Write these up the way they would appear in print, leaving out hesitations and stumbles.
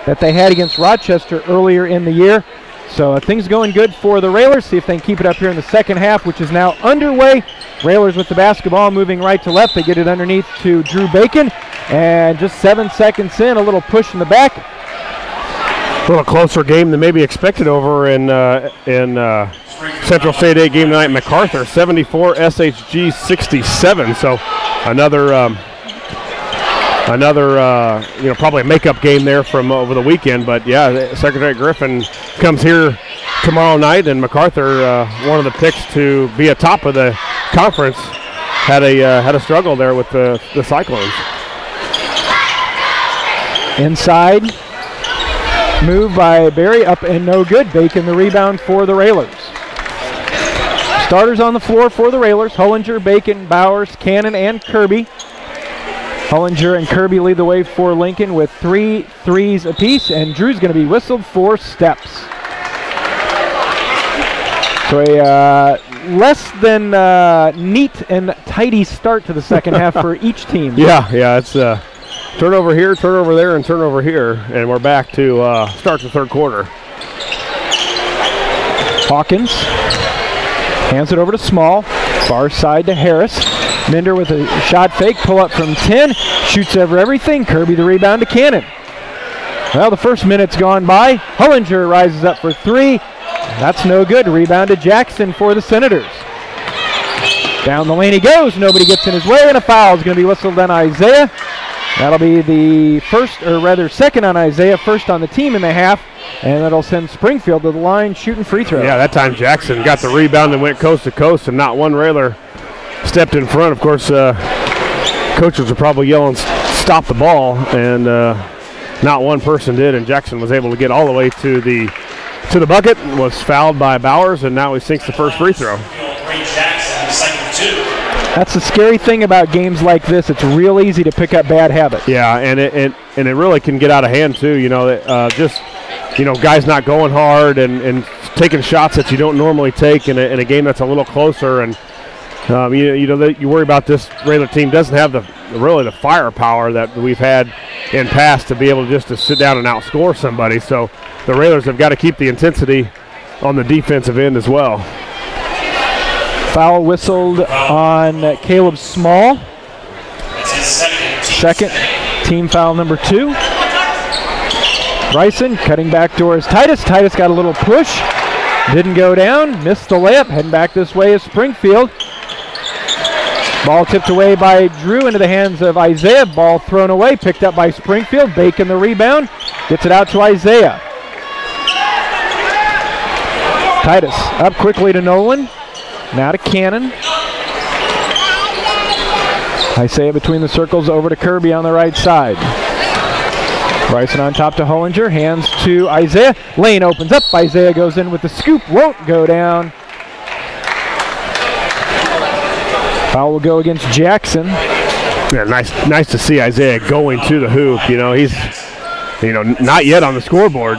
that they had against Rochester earlier in the year. So things going good for the Railers. See if they can keep it up here in the second half, which is now underway. Railers with the basketball moving right to left. They get it underneath to Drew Bacon. And just 7 seconds in, a little push in the back. A little closer game than maybe expected over in Central State 8 game tonight. MacArthur 74, SHG 67. So another probably a makeup game there from over the weekend. But yeah, Secretary Griffin comes here tomorrow night, and MacArthur, one of the picks to be atop of the conference, had a struggle there with the Cyclones. Inside, move by Barry, up and no good. Bacon the rebound for the Railers. Starters on the floor for the Railers: Hollinger, Bacon, Bowers, Cannon, and Kirby. Hollinger and Kirby lead the way for Lincoln with 3 threes apiece, and Drew's going to be whistled for steps. So a less than neat and tidy start to the second half for each team. Yeah, it's turnover here, turnover there, and turnover here, and we're back to start the third quarter. Hawkins hands it over to Small, far side to Harris. Minder with a shot fake, pull up from 10, shoots over everything. Kirby the rebound to Cannon. Well, the first minute's gone by. Hollinger rises up for 3. That's no good. Rebound to Jackson for the Senators. Down the lane he goes. Nobody gets in his way, and a foul is going to be whistled on Isaiah. That'll be the second on Isaiah, first on the team in the half, and that'll send Springfield to the line shooting free throws. Yeah, that time Jackson got the rebound and went coast to coast, and not one Railer stepped in front. Of course, coaches are probably yelling, "Stop the ball," and not one person did, and Jackson was able to get all the way to the bucket, was fouled by Bowers, and now he sinks the first free throw. That's the scary thing about games like this. It's real easy to pick up bad habits. Yeah, and it really can get out of hand too. Guys not going hard and taking shots that you don't normally take in a game that's a little closer. And you worry about this Railer team doesn't have the firepower that we've had in past to be able just to sit down and outscore somebody. So the Railers have got to keep the intensity on the defensive end as well. Foul whistled on Caleb Small. That's his Second team foul number 2. Bryson cutting back towards Titus. Titus got a little push. Didn't go down. Missed the layup. Heading back this way is Springfield. Ball tipped away by Drew into the hands of Isaiah. Ball thrown away. Picked up by Springfield. Bacon the rebound. Gets it out to Isaiah. Titus up quickly to Nolan. Now to Cannon. Isaiah between the circles over to Kirby on the right side. Bryson on top to Hollinger. Hands to Isaiah. Lane opens up. Isaiah goes in with the scoop. Won't go down. Foul will go against Jackson. Yeah, nice to see Isaiah going to the hoop. He's not yet on the scoreboard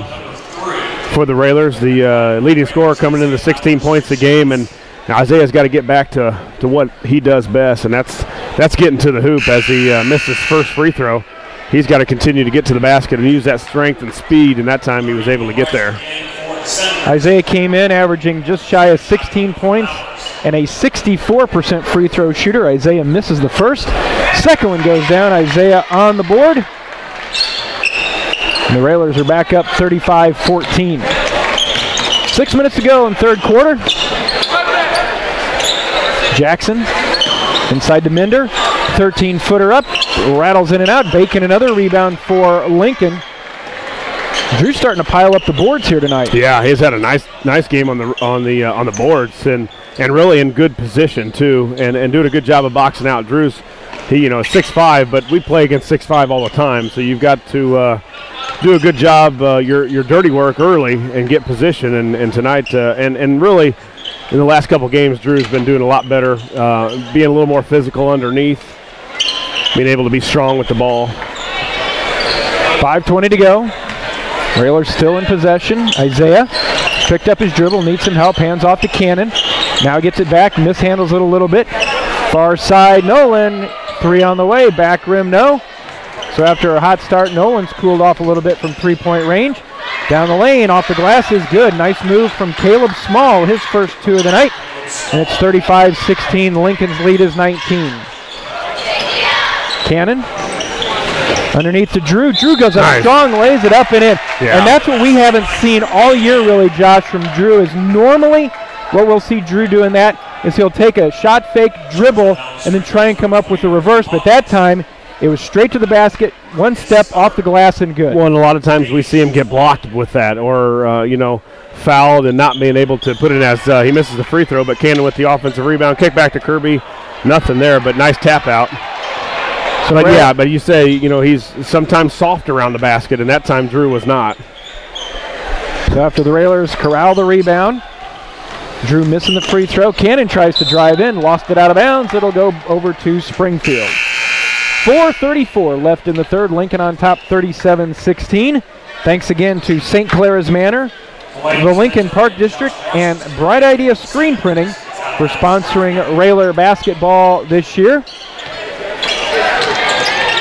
for the Railers. The leading scorer coming into 16 points a game, and now Isaiah's got to get back to what he does best, and that's getting to the hoop. As he missed his first free throw, he's got to continue to get to the basket and use that strength and speed, and that time he was able to get there. Isaiah came in averaging just shy of 16 points and a 64% free throw shooter. Isaiah misses the first. Second one goes down. Isaiah on the board. And the Railers are back up 35-14. 6 minutes to go in third quarter. Jackson inside to Minder. 13-footer up. Rattles in and out. Bacon another rebound for Lincoln. Drew's starting to pile up the boards here tonight. Yeah, he's had a nice game on the boards and really in good position too, and doing a good job of boxing out. Drew's is 6'5", but we play against 6'5" all the time, so you've got to do a good job your dirty work early and get position. And tonight and really in the last couple games, Drew's been doing a lot better, being a little more physical underneath, being able to be strong with the ball. 5:20 to go. Railers still in possession. Isaiah picked up his dribble, needs some help, hands off to Cannon. Now gets it back, mishandles it a little bit. Far side, Nolan, 3 on the way, back rim, no. So after a hot start, Nolan's cooled off a little bit from three-point range. Down the lane, off the glass is good. Nice move from Caleb Small, his first two of the night. And it's 35-16. Lincoln's lead is 19. Cannon underneath to Drew. Drew goes up strong, lays it up and in. Yeah. And that's what we haven't seen all year really, Josh, from Drew. Is normally what we'll see Drew doing that is he'll take a shot fake, dribble, and then try and come up with the reverse. But that time, it was straight to the basket, one step off the glass and good. Well, and a lot of times we see him get blocked with that or, fouled and not being able to put it as he misses the free throw. But Cannon with the offensive rebound, kick back to Kirby. Nothing there, but nice tap out. So, but you say, he's sometimes soft around the basket, and that time Drew was not. So after the Railers corral the rebound, Drew missing the free throw. Cannon tries to drive in, lost it out of bounds. It'll go over to Springfield. 4:34 left in the third. Lincoln on top 37-16. Thanks again to St. Clara's Manor, the Lincoln Park District, and Bright Idea Screen Printing for sponsoring Railer basketball this year.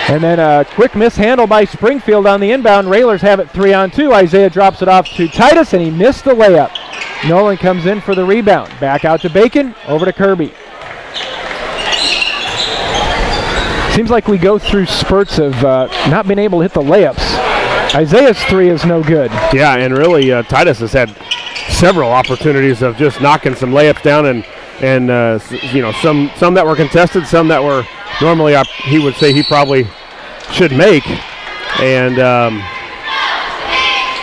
And then a quick mishandle by Springfield on the inbound. Railers have it 3-on-2. Isaiah drops it off to Titus, and he missed the layup. Nolan comes in for the rebound. Back out to Bacon, over to Kirby. Seems like we go through spurts of not being able to hit the layups. Isaiah's three is no good. Yeah, and really Titus has had several opportunities of just knocking some layups down, and some that were contested, some that were normally he would say he probably should make, and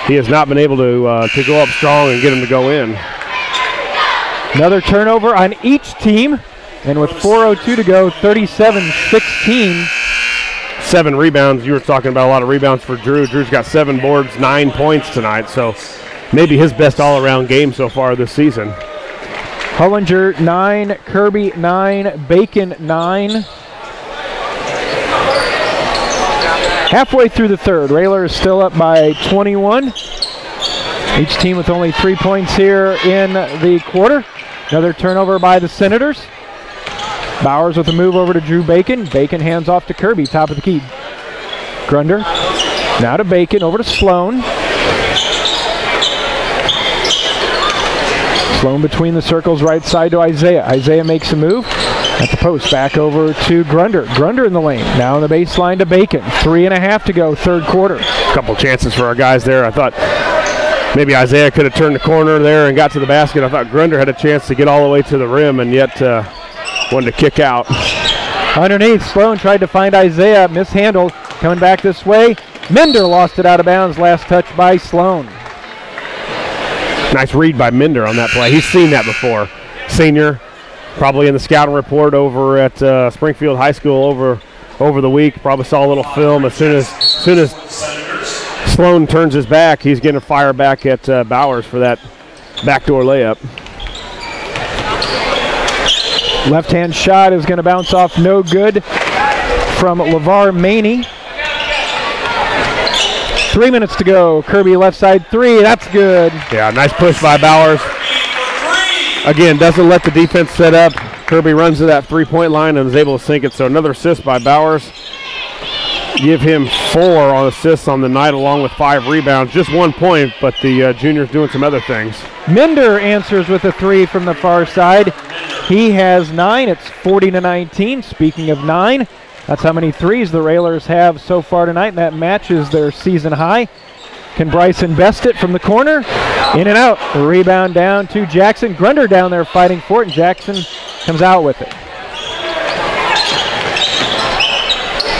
he has not been able to go up strong and get him to go in. Another turnover on each team, and with 4:02 to go, 37-16. 7 rebounds. You were talking about a lot of rebounds for Drew. Drew's got 7 boards, 9 points tonight, so maybe his best all-around game so far this season. Hullinger 9, Kirby 9, Bacon 9. Halfway through the third, Railer is still up by 21. Each team with only 3 points here in the quarter. Another turnover by the Senators. Bowers with a move over to Drew Bacon. Bacon hands off to Kirby, top of the key. Grunder, now to Bacon, over to Sloan. Sloan between the circles, right side to Isaiah. Isaiah makes a move at the post, back over to Grunder. Grunder in the lane, now on the baseline to Bacon. 3.5 to go, third quarter. A couple chances for our guys there. I thought maybe Isaiah could have turned the corner there and got to the basket. I thought Grunder had a chance to get all the way to the rim, and yet wanted to kick out. Underneath, Sloan tried to find Isaiah, mishandled. Coming back this way, Minder lost it out of bounds. Last touch by Sloan. Nice read by Minder on that play. He's seen that before. Senior, probably in the scouting report over at Springfield High School over the week. Probably saw a little film. As soon as Sloan turns his back, he's going to fire back at Bowers for that backdoor layup. Left-hand shot is going to bounce off, no good, from LeVar Maney. 3 minutes to go. Kirby left side three. That's good. Yeah, nice push by Bowers. Again, doesn't let the defense set up. Kirby runs to that three-point line and is able to sink it. So another assist by Bowers. Give him 4 on assists on the night along with 5 rebounds. Just 1 point, but the junior's doing some other things. Minder answers with a 3 from the far side. He has 9. It's 40-19. Speaking of 9, that's how many threes the Railers have so far tonight, and that matches their season high. Can Bryson best it from the corner? In and out. The rebound down to Jackson. Grunder down there fighting for it, and Jackson comes out with it.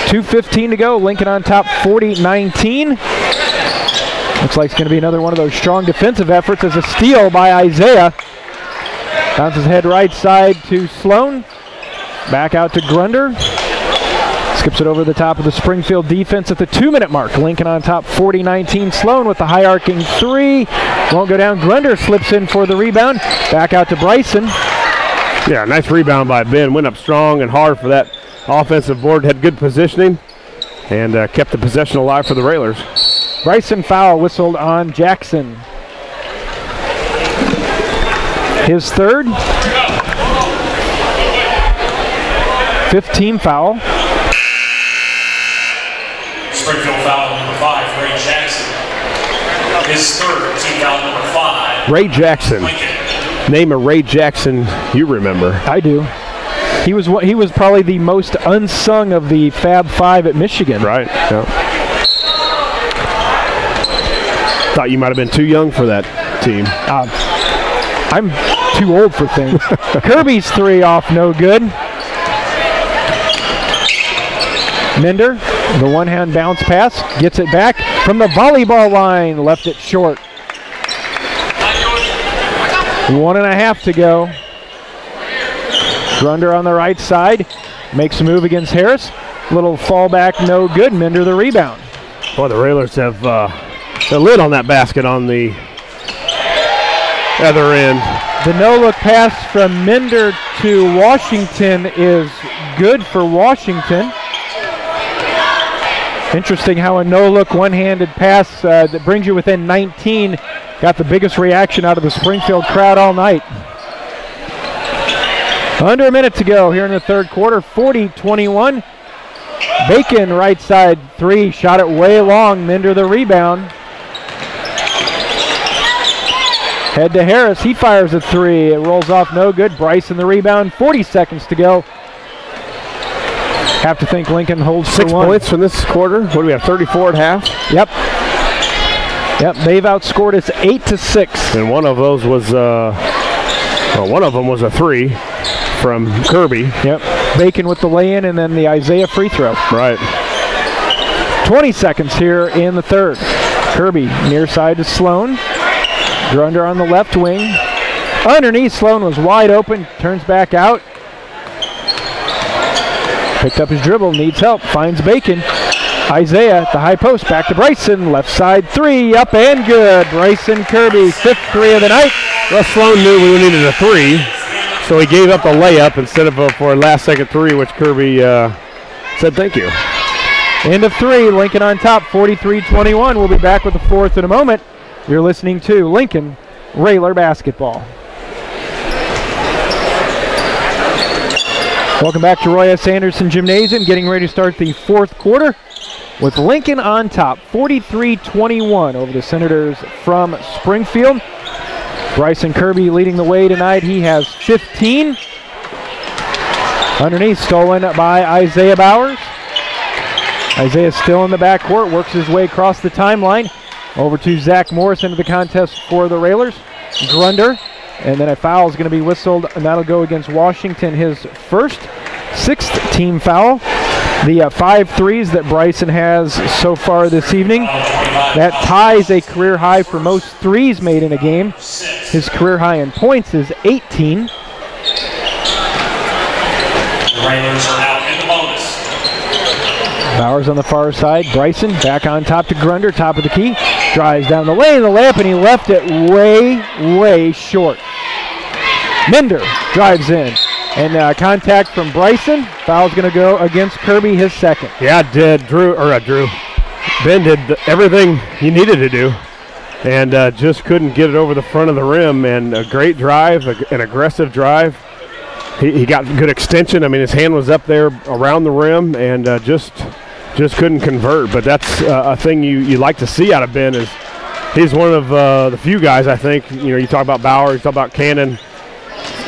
2:15 to go. Lincoln on top 40-19. Looks like it's going to be another one of those strong defensive efforts as a steal by Isaiah. Bounces head right side to Sloan. Back out to Grunder. Skips it over the top of the Springfield defense at the 2-minute mark. Lincoln on top 40-19. Sloan with the high arcing 3. Won't go down. Grunder slips in for the rebound. Back out to Bryson. Yeah, nice rebound by Ben. Went up strong and hard for that offensive board. Had good positioning and kept the possession alive for the Railers. Bryson foul whistled on Jackson. His third. 5th team foul. Springfield foul number 5, Ray Jackson. His third, team foul number 5. Ray Jackson. Lincoln. Name a Ray Jackson you remember. I do. He was probably the most unsung of the Fab Five at Michigan. Right. Yeah. Thought you might have been too young for that team. I'm too old for things. Kirby's three off, no good. Minder, the one-hand bounce pass, gets it back from the volleyball line, left it short. 1.5 to go. Grunder on the right side, makes a move against Harris. Little fallback, no good. Minder the rebound. Boy, the Railers have the lid on that basket on the other end. The no-look pass from Minder to Washington is good for Washington. Interesting how a no-look one-handed pass that brings you within 19 got the biggest reaction out of the Springfield crowd all night. Under a minute to go here in the third quarter, 40-21. Bacon right side three, shot it way long. Minder the rebound. Head to Harris, he fires a three. It rolls off, no good. Bryson the rebound, 40 seconds to go. Have to think Lincoln holds 6 for one. points from this quarter. What do we have, 34 at half? Yep. Yep, they've outscored us 8-6. And one of those was, one of them was a three from Kirby. Yep, Bacon with the lay-in and then the Isaiah free throw. Right. 20 seconds here in the third. Kirby near side to Sloan. Grunder on the left wing. Underneath, Sloan was wide open, turns back out. Picked up his dribble, needs help, finds Bacon. Isaiah at the high post, back to Bryson. Left side three, up and good. Bryson Kirby, fifth three of the night. Well, Sloan knew we needed a three, so he gave up a layup instead of for a last second three, which Kirby said thank you. End of three, Lincoln on top, 43-21. We'll be back with the fourth in a moment. You're listening to Lincoln Railer Basketball. Welcome back to Roy S. Anderson Gymnasium, getting ready to start the fourth quarter with Lincoln on top, 43-21 over the Senators from Springfield. Bryson Kirby leading the way tonight. He has 15. Underneath, stolen by Isaiah Bowers. Isaiah still in the backcourt, works his way across the timeline. Over to Zach Morris into the contest for the Railers. Grunder, and then a foul is going to be whistled, and that'll go against Washington, his first, sixth team foul. The 5 threes that Bryson has so far this evening, that ties a career high for most threes made in a game. His career high in points is 18. Railers are out in the bonus. Bowers on the far side. Bryson back on top to Grunder, top of the key. Drives down the lane, the layup, and he left it way short. Minder drives in. And contact from Bryson. Foul's going to go against Kirby, his second. Yeah, Ben did everything he needed to do and just couldn't get it over the front of the rim. And a great drive, an aggressive drive. He got good extension. I mean, his hand was up there around the rim and just couldn't convert. But that's a thing you like to see out of Ben. Is he's one of the few guys, I think. You talk about Bauer, you talk about Cannon,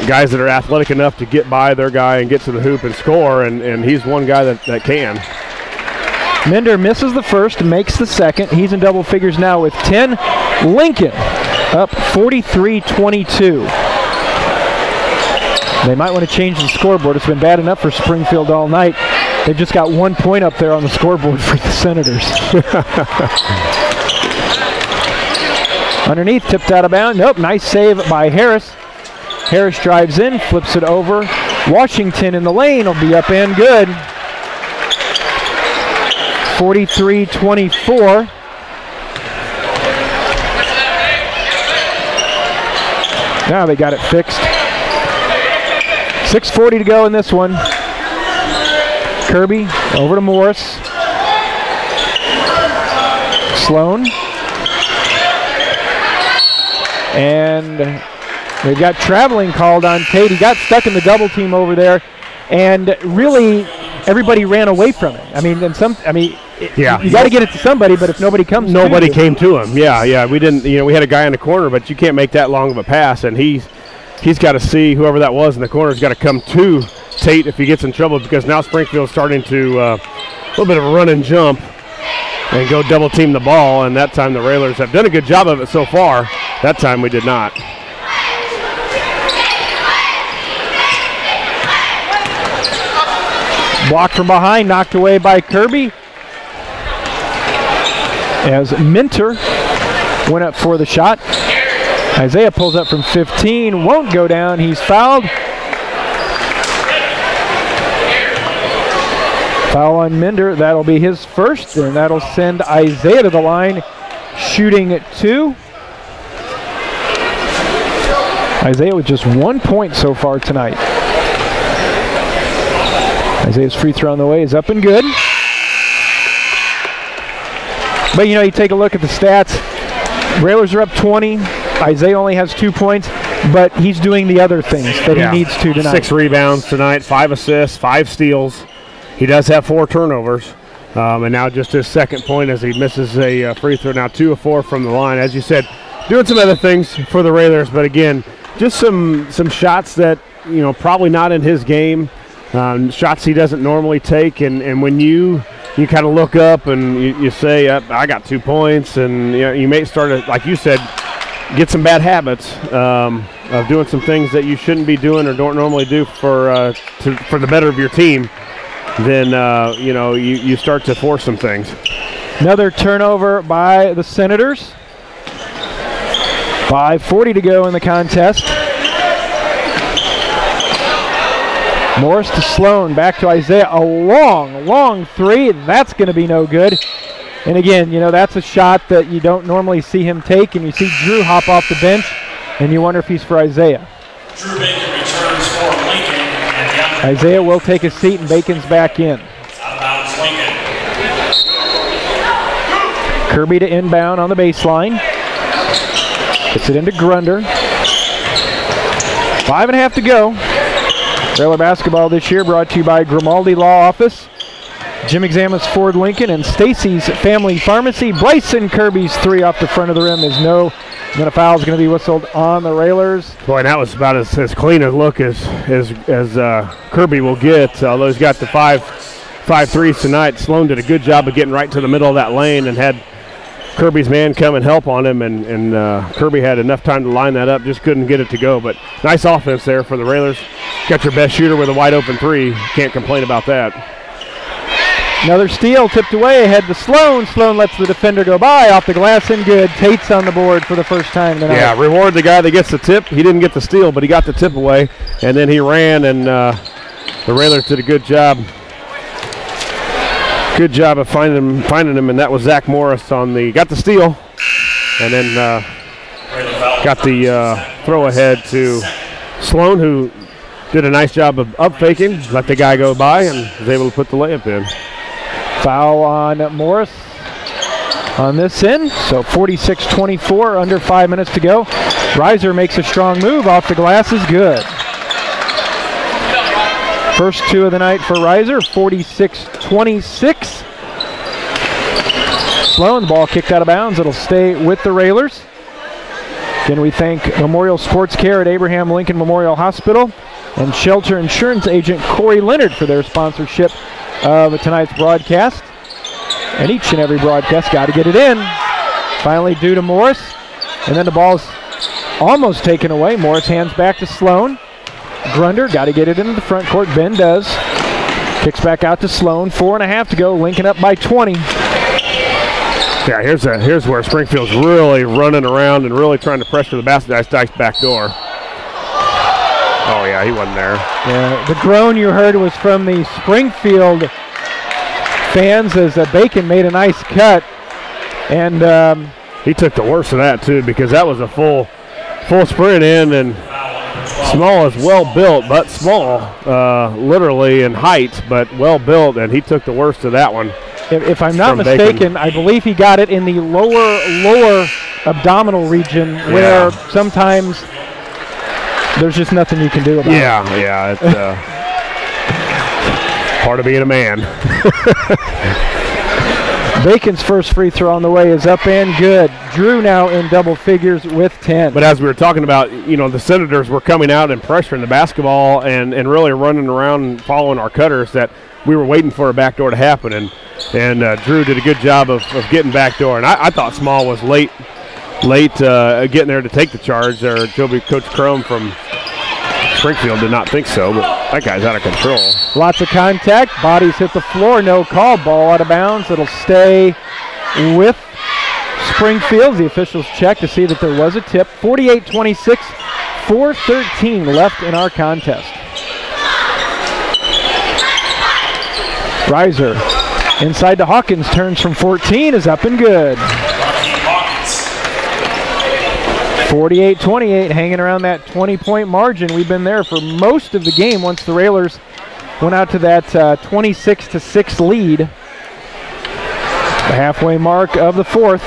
guys that are athletic enough to get by their guy and get to the hoop and score, and he's one guy that can. Minder misses the first, makes the second. He's in double figures now with 10. Lincoln up 43-22. They might want to change the scoreboard. It's been bad enough for Springfield all night. They've just got 1 point up there on the scoreboard for the Senators. Underneath, tipped out of bounds. Nope, nice save by Harris. Harris drives in, flips it over. Washington in the lane will be up and good. 43-24. Now they got it fixed. 6:40 to go in this one. Kirby over to Morris. Sloan. And they've got traveling called on Tate. He got stuck in the double team over there, and really everybody ran away from it. Yeah, you got to get it to somebody, but if nobody comes, nobody came to him. Yeah, we didn't. We had a guy in the corner, but you can't make that long of a pass, and he's got to see whoever that was in the corner's got to come to Tate if he gets in trouble, because now Springfield's starting to a little bit of a run and jump and go double team the ball, and that time the Railers have done a good job of it so far. That time we did not. Blocked from behind, knocked away by Kirby. As Minter went up for the shot. Isaiah pulls up from 15, won't go down, he's fouled. Foul on Minder, that'll be his first, and that'll send Isaiah to the line, shooting at 2. Isaiah with just 1 point so far tonight. Isaiah's free throw on the way is up and good. But you take a look at the stats. Railers are up 20. Isaiah only has 2 points, but he's doing the other things that he needs to tonight. 6 rebounds tonight, 5 assists, 5 steals. He does have 4 turnovers. And now just his second point as he misses a free throw. Now 2 of 4 from the line. As you said, doing some other things for the Railers, but again, just some shots that, probably not in his game. Shots he doesn't normally take, and when you kind of look up and you say, I got 2 points, and you may start to, like you said, get some bad habits of doing some things that you shouldn't be doing or don't normally do for the better of your team. Then you start to force some things. Another turnover by the Senators. 5:40 to go in the contest. Morris to Sloan, back to Isaiah, a long three. That's going to be no good. And again, that's a shot that you don't normally see him take, and you see Drew hop off the bench, and you wonder if he's for Isaiah. Drew Bacon returns for Lincoln. And Isaiah will take a seat, and Bacon's back in. out of bounds Lincoln. Kirby to inbound on the baseline. Gets it into Grunder. 5.5 to go. Railer basketball this year brought to you by Grimaldi Law Office, Jim Examus Ford Lincoln, and Stacy's Family Pharmacy. Bryson Kirby's 3 off the front of the rim is no. And then a foul is going to be whistled on the Railers. Boy, that was about as clean a look as Kirby will get. Although he's got the 5 threes tonight, Sloan did a good job of getting right to the middle of that lane and had Kirby's man come and help on him, and Kirby had enough time to line that up, just couldn't get it to go. But nice offense there for the Railers. Got your best shooter with a wide open 3. Can't complain about that. Another steal tipped away ahead to Sloan. Sloan lets the defender go by, off the glass and good. Tate's on the board for the first time tonight. Yeah, reward the guy that gets the tip. He didn't get the steal, but he got the tip away, and then he ran, and the Railers did a good job. Good job of finding him, and that was Zach Morris got the steal, and then got the throw ahead to Sloan, who did a nice job of up faking, let the guy go by, and was able to put the layup in. Foul on Morris on this end, so 46-24, under 5 minutes to go. Reiser makes a strong move, off the glass is good. First 2 of the night for Reiser, 46-26. Sloan, the ball kicked out of bounds. It'll stay with the Railers. Again, we thank Memorial Sports Care at Abraham Lincoln Memorial Hospital and Shelter Insurance agent Corey Leonard for their sponsorship of tonight's broadcast. And each and every broadcast, got to get it in. Finally due to Morris. And then the ball's almost taken away. Morris hands back to Sloan. Grunder, got to get it into the front court. Ben does. Kicks back out to Sloan. 4.5 to go. Lincoln up by 20. Yeah, here's where Springfield's really running around and really trying to pressure the Dice back door. Oh, yeah, he wasn't there. Yeah, the groan you heard was from the Springfield fans as Bacon made a nice cut. And he took the worst of that, too, because that was a full sprint in, and Small is well built, but small, literally in height, but well built, and he took the worst of that one. If I'm not mistaken, I believe he got it in the lower abdominal region, where sometimes there's just nothing you can do about it. Yeah, it's part of being a man. Bacon's first free throw on the way is up and good. Drew now in double figures with 10. But as we were talking about, you know, the Senators were coming out and pressuring the basketball and really running around and following our cutters, that we were waiting for a backdoor to happen. And Drew did a good job of getting backdoor. And I thought Small was late getting there to take the charge. Or Coach Crum from Springfield did not think so, but that guy's out of control. Lots of contact. Bodies hit the floor. No call. Ball out of bounds. It'll stay with Springfield. The officials checked to see that there was a tip. 48-26, 4:13 left in our contest. Reiser inside to Hawkins. Turns from 14. Is up and good. 48-28, hanging around that 20-point margin. We've been there for most of the game once the Railers went out to that 26-6 lead. The halfway mark of the fourth.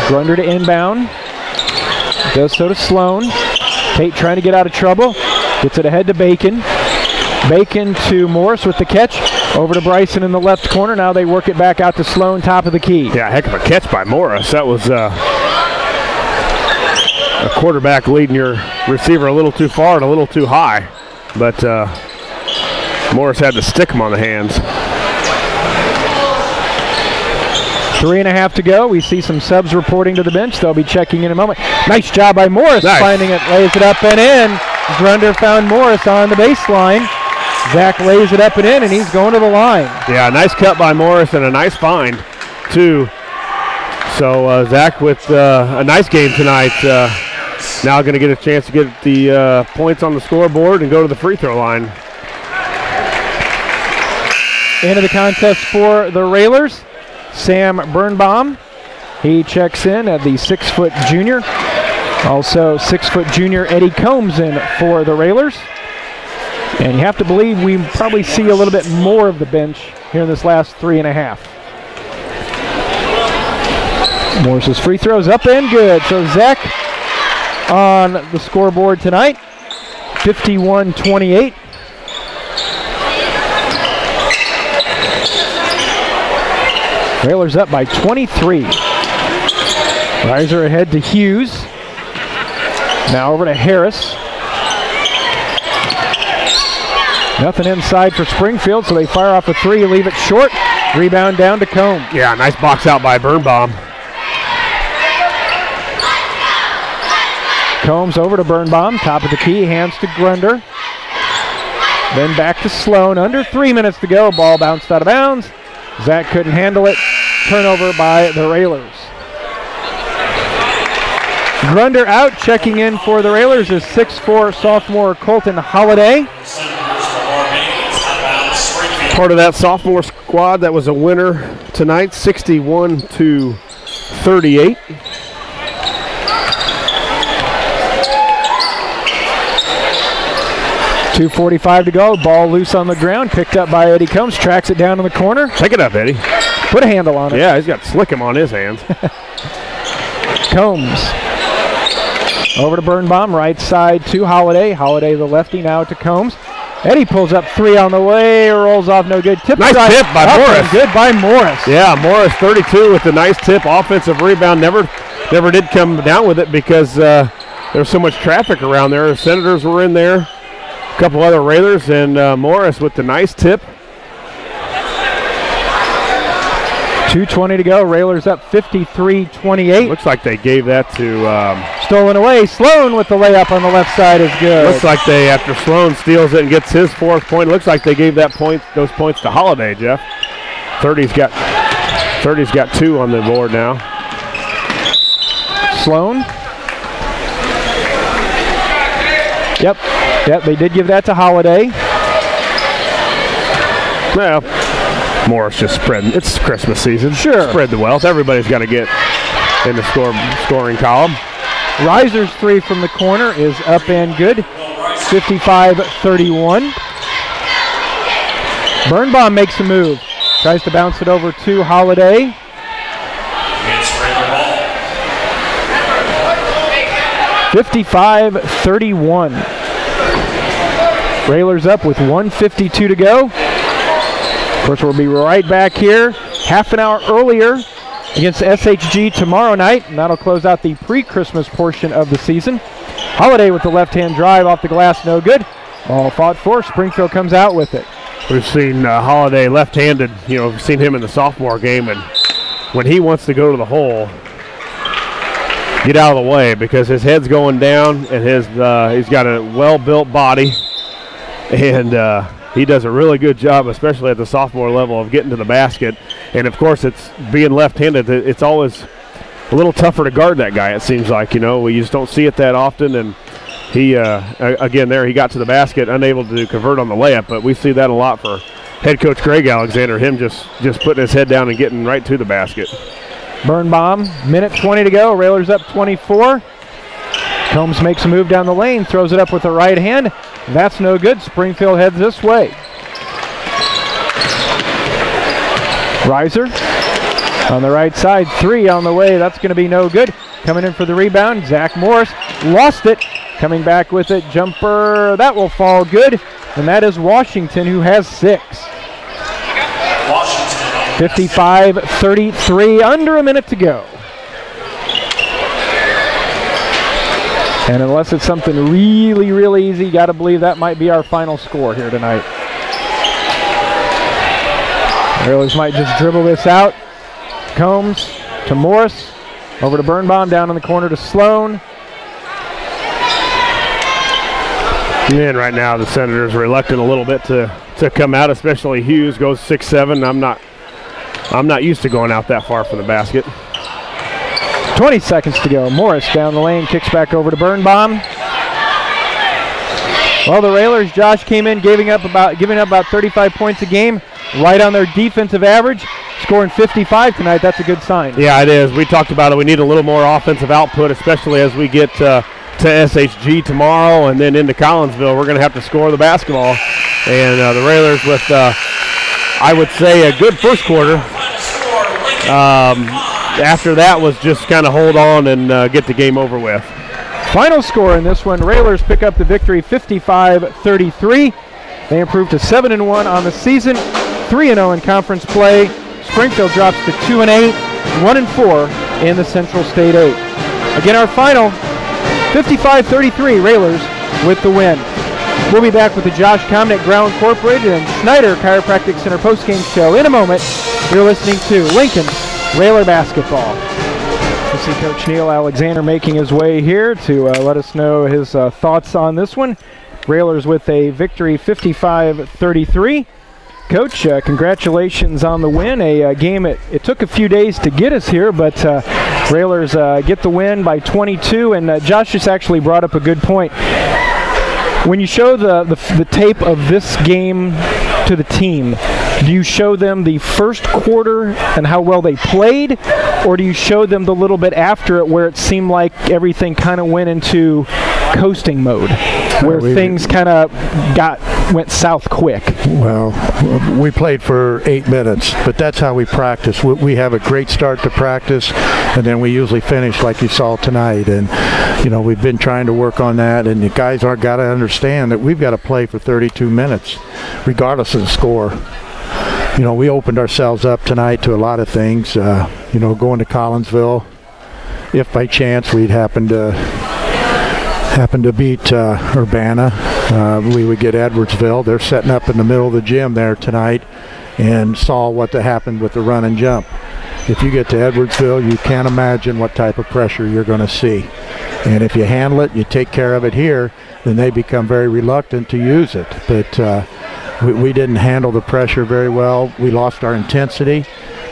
Grunder to inbound. Does so to Sloan. Tate trying to get out of trouble. Gets it ahead to Bacon. Bacon to Morris with the catch. Over to Bryson in the left corner. Now they work it back out to Sloan, top of the key. Yeah, heck of a catch by Morris. That was a quarterback leading your receiver a little too far and a little too high. But Morris had to stick him on the hands. 3.5 to go. We see some subs reporting to the bench. They'll be checking in a moment. Nice job by Morris, nice. Finding it, lays it up and in. Grunder found Morris on the baseline. Zach lays it up and in, and he's going to the line. Yeah, nice cut by Morris and a nice find, too. So Zach with a nice game tonight. Now going to get a chance to get the points on the scoreboard and go to the free throw line. Into the contest for the Railers, Sam Birnbaum. He checks in at the 6-foot junior. Also 6-foot junior Eddie Combs in for the Railers. And you have to believe we probably see a little bit more of the bench here in this last 3.5. Morris's free throws up and good. So Zach on the scoreboard tonight, 51-28. Railers up by 23. Reiser ahead to Hughes. Now over to Harris. Nothing inside for Springfield, so they fire off a three, leave it short. Rebound down to Combs. Yeah, nice box out by Birnbaum. Combs over to Birnbaum, top of the key, hands to Grunder. Then back to Sloan, under 3 minutes to go. Ball bounced out of bounds. Zach couldn't handle it. Turnover by the Railers. Grunder out, checking in for the Railers is 6'4" sophomore Colton Holiday. Part of that sophomore squad that was a winner tonight, 61-38. .245 to go. Ball loose on the ground. Picked up by Eddie Combs. Tracks it down in the corner. Pick it up, Eddie. Put a handle on it. Yeah, he's got Slickum on his hands. Combs. Over to Birnbaum. Right side to Holiday. Holiday the lefty now to Combs. Eddie pulls up three on the way. Rolls off no good. Tip nice tip by Morris. Good by Morris. Yeah, Morris 32 with the nice tip. Offensive rebound. Never did come down with it because there was so much traffic around there. The Senators were in there. A couple other Railers, and Morris with the nice tip. 2:20 to go. Railers up 53-28. Looks like they gave that to... stolen away. Sloan with the layup on the left side is good. Looks like they, after Sloan steals it and gets his fourth point, looks like they gave those points to Holiday, Jeff. 30's got 2 on the board now. Sloan. Yep, they did give that to Holiday. Well, Morris just spreading. It's Christmas season. Sure. Spread the wealth. Everybody's got to get in the scoring column. Reiser's three from the corner is up and good. 55-31. Birnbaum makes a move. Tries to bounce it over to Holiday. 55-31. Railers up with 1:52 to go. Of course, we'll be right back here half an hour earlier against SHG tomorrow night, and that'll close out the pre-Christmas portion of the season. Holiday with the left-hand drive off the glass, no good. Ball fought for. Springfield comes out with it. We've seen Holiday left-handed. We've seen him in the sophomore game, and when he wants to go to the hole, get out of the way because his head's going down and he's got a well-built body, and he does a really good job, especially at the sophomore level, of getting to the basket. And, of course, it's being left-handed. It's always a little tougher to guard that guy, it seems like. We just don't see it that often. And he, again, there he got to the basket, unable to convert on the layup. But we see that a lot for head coach Greg Alexander, him just putting his head down and getting right to the basket. Birnbaum, minute 20 to go. Railers up 24. Combs makes a move down the lane, throws it up with the right hand. That's no good. Springfield heads this way. Reiser on the right side, 3 on the way. That's going to be no good. Coming in for the rebound, Zach Morris lost it. Coming back with it, jumper, that will fall good. And that is Washington, who has 6. 55-33, under a minute to go. And unless it's something really, really easy, you got to believe that might be our final score here tonight. Railers might just dribble this out. Combs to Morris, over to Birnbaum, down in the corner to Sloan. And right now the Senators are reluctant a little bit to come out, especially Hughes goes 6'7". I'm not used to going out that far from the basket. 20 seconds to go. Morris down the lane, kicks back over to Birnbaum. Well, the Railers, Josh, came in giving up about 35 points a game, right on their defensive average, scoring 55 tonight. That's a good sign. Yeah, it is. We talked about it. We need a little more offensive output, especially as we get to SHG tomorrow and then into Collinsville. We're going to have to score the basketball. And the Railers with, I would say, a good first quarter. After that was just kind of hold on and get the game over with. Final score in this one, Railers pick up the victory 55-33. They improve to 7-1 on the season, 3-0 in conference play. Springfield drops to 2-8, 1-4 in the Central State 8. Again, our final, 55-33, Railers with the win. We'll be back with the Josh Komnick Ground Incorporated and Schneider Chiropractic Center postgame show in a moment. You're listening to Lincoln Railer Basketball. We see Coach Neil Alexander making his way here to let us know his thoughts on this one. Railers with a victory 55-33. Coach, congratulations on the win. A game, it took a few days to get us here, but Railers get the win by 22, and Josh just actually brought up a good point. When you show the tape of this game to the team, do you show them the first quarter and how well they played, or do you show them the little bit after it where it seemed like everything kind of went into coasting mode, where things kind of went south quick? Well, we played for 8 minutes, but that's how we practice. We have a great start to practice, and then we usually finish like you saw tonight. And we've been trying to work on that, and the guys are got to understand that we've got to play for 32 minutes, regardless of the score. We opened ourselves up tonight to a lot of things. Going to Collinsville, if by chance we'd happen to beat Urbana, we would get Edwardsville. They're setting up in the middle of the gym there tonight, and saw what happened with the run and jump. If you get to Edwardsville, you can't imagine what type of pressure you're going to see. And if you handle it, you take care of it here, then they become very reluctant to use it. But we didn't handle the pressure very well. We lost our intensity.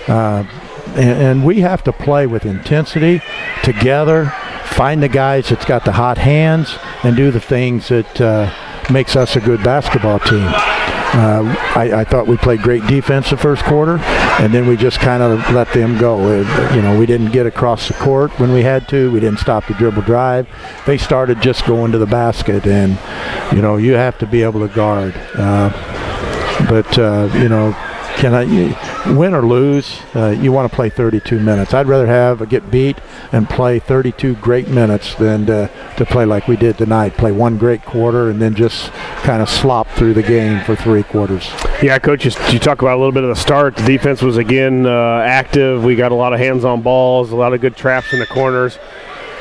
And we have to play with intensity together, find the guys that's got the hot hands, and do the things that makes us a good basketball team. I thought we played great defense the first quarter, and then we just kind of let them go. We didn't get across the court when we had to. We didn't stop the dribble drive. They started just going to the basket, and you have to be able to guard. But win or lose, you want to play 32 minutes. I'd rather get beat and play 32 great minutes than to play like we did tonight, play one great quarter and then just kind of slop through the game for 3 quarters. Yeah, Coach, you talk about a little bit of the start. The defense was, again, active. We got a lot of hands-on balls, a lot of good traps in the corners.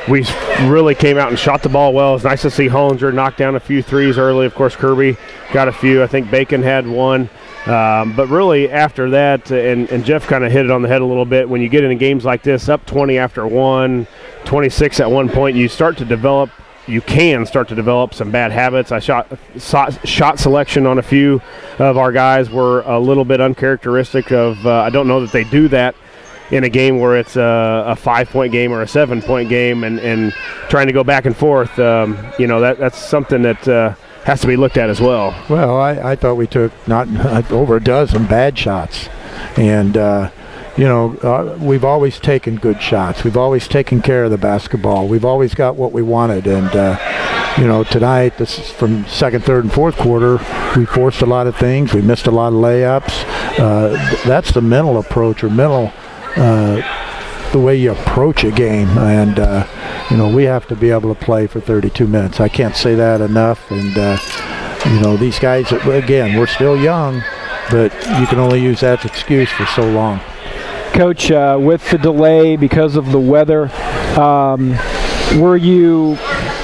We really came out and shot the ball well. It's nice to see Hollinger knock down a few threes early. Of course, Kirby got a few. I think Bacon had one. But really after that, and Jeff kind of hit it on the head a little bit, when you get into games like this, up 20 after 1, 26 at one point, you can start to develop some bad habits. Shot selection on a few of our guys were a little bit uncharacteristic of, I don't know that they do that in a game where it's a 5-point game or a 7-point game and trying to go back and forth. That's something that has to be looked at as well. Well, I thought we took not over a dozen bad shots, and we've always taken good shots. We've always taken care of the basketball. We've always got what we wanted, and tonight, this is from second, third, and fourth quarter, we forced a lot of things. We missed a lot of layups. That's the mental approach, or the way you approach a game, and we have to be able to play for 32 minutes. I can't say that enough, and these guys, again, we're still young, but you can only use that as an excuse for so long. Coach, with the delay because of the weather,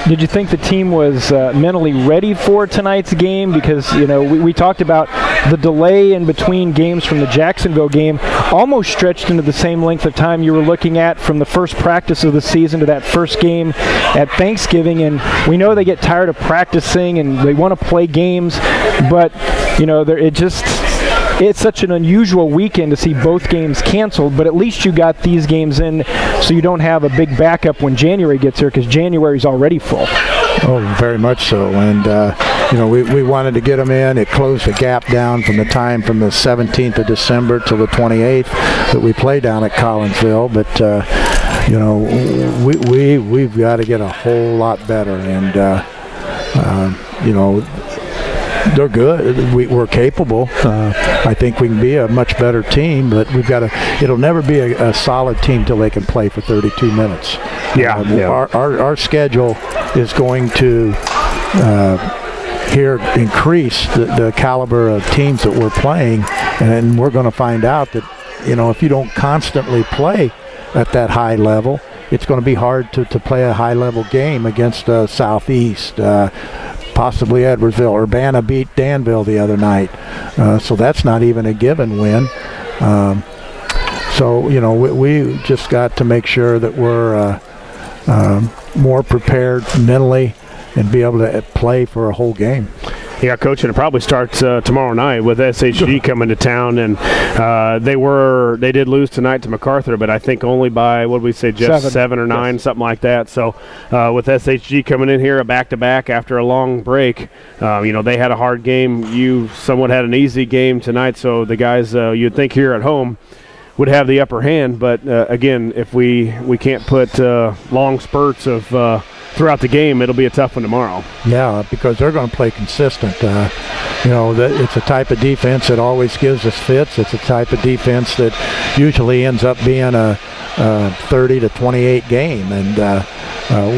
did you think the team was mentally ready for tonight's game? Because, we talked about the delay in between games from the Jacksonville game almost stretched into the same length of time you were looking at from the first practice of the season to that first game at Thanksgiving. And we know they get tired of practicing and they want to play games, but, it's such an unusual weekend to see both games canceled, but at least you got these games in so you don't have a big backup when January gets here, because January's already full. Oh, very much so. And, we wanted to get them in. It closed the gap down from the 17th of December till the 28th that we play down at Collinsville. But, we've got to get a whole lot better. And, they're good. We're capable. I think we can be a much better team, but it'll never be a solid team till they can play for 32 minutes. Yeah. Our schedule is going to increase the caliber of teams that we're playing, and we're going to find out that, if you don't constantly play at that high level, it's going to be hard to play a high-level game against Southeast, possibly Edwardsville. Urbana beat Danville the other night, so that's not even a given win. We just got to make sure that we're more prepared mentally and be able to play for a whole game. Yeah, Coach, and it probably starts tomorrow night with SHG coming to town, and they did lose tonight to MacArthur, but I think only by, what did we say, Jeff, 7 or 9, something like that. So with SHG coming in here, a back-to-back after a long break, they had a hard game. You somewhat had an easy game tonight, so the guys you'd think here at home would have the upper hand, but again, if we can't put long spurts of throughout the game, it'll be a tough one tomorrow. Yeah, because they're going to play consistent. It's a type of defense that always gives us fits. It's a type of defense that usually ends up being a 30 to 28 game. And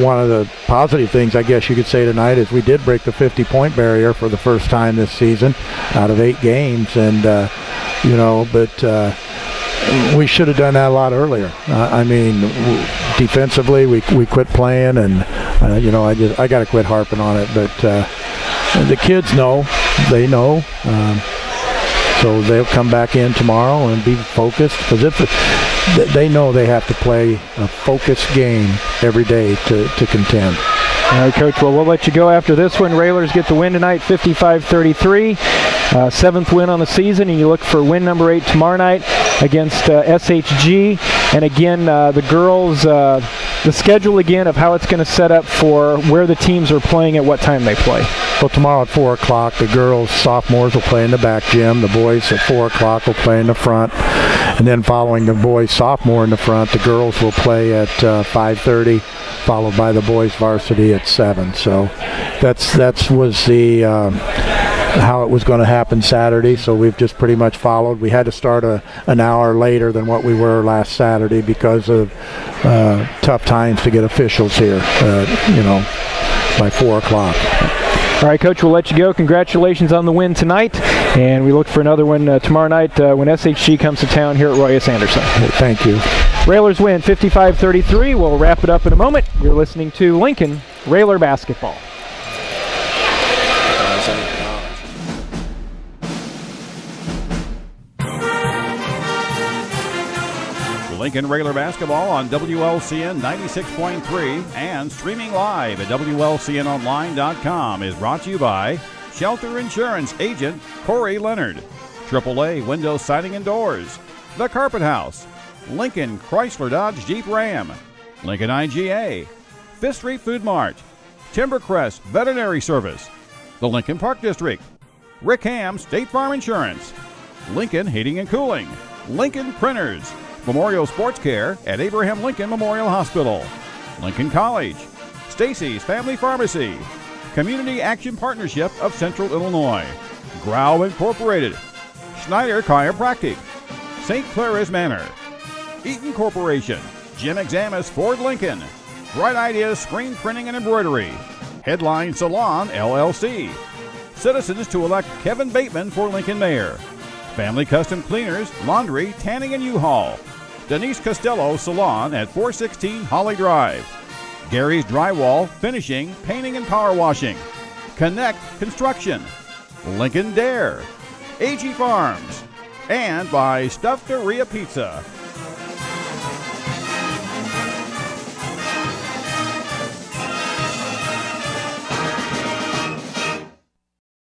one of the positive things, I guess you could say tonight, is we did break the 50-point barrier for the first time this season out of 8 games. And, we should have done that a lot earlier. Defensively, we quit playing, and I got to quit harping on it. But the kids know, they know, so they'll come back in tomorrow and be focused, because they know they have to play a focused game every day to contend. All right, Coach. Well, we'll let you go after this one. Railers get the win tonight, 55-33. 7th win on the season, and you look for win number 8 tomorrow night against SHG. And again, the girls, the schedule again of how it's going to set up for where the teams are playing at what time they play. Well, tomorrow at 4 o'clock, the girls, sophomores, will play in the back gym. The boys at 4 o'clock will play in the front. And then following the boys sophomore in the front, the girls will play at 5:30, followed by the boys varsity at 7. So that was the how it was going to happen Saturday, so we've just pretty much followed. We had to start an hour later than what we were last Saturday because of tough times to get officials here, by 4 o'clock. All right, Coach, we'll let you go. Congratulations on the win tonight, and we look for another one tomorrow night when SHG comes to town here at Roy S. Anderson. Thank you. Railers win 55-33. We'll wrap it up in a moment. You're listening to Lincoln Railer Basketball. Lincoln Railer Basketball on WLCN 96.3 and streaming live at WLCNonline.com is brought to you by Shelter Insurance Agent Corey Leonard, AAA Window Siding and Doors, The Carpet House, Lincoln Chrysler Dodge Jeep Ram, Lincoln IGA, Fifth Street Food Mart, Timbercrest Veterinary Service, the Lincoln Park District, Rick Ham State Farm Insurance, Lincoln Heating and Cooling, Lincoln Printers, Memorial Sports Care at Abraham Lincoln Memorial Hospital, Lincoln College, Stacy's Family Pharmacy, Community Action Partnership of Central Illinois, Grau Incorporated, Schneider Chiropractic, St. Clara's Manor, Eaton Corporation, Jim Examus Ford Lincoln, Bright Ideas Screen Printing and Embroidery, Headline Salon LLC, Citizens to elect Kevin Bateman for Lincoln Mayor, Family Custom Cleaners, Laundry, Tanning and U-Haul, Denise Costello Salon at 416 Holly Drive, Gary's Drywall, Finishing, Painting and Power Washing, Connect Construction, Lincoln Dare, AG Farms, and by Stuffed Pizza.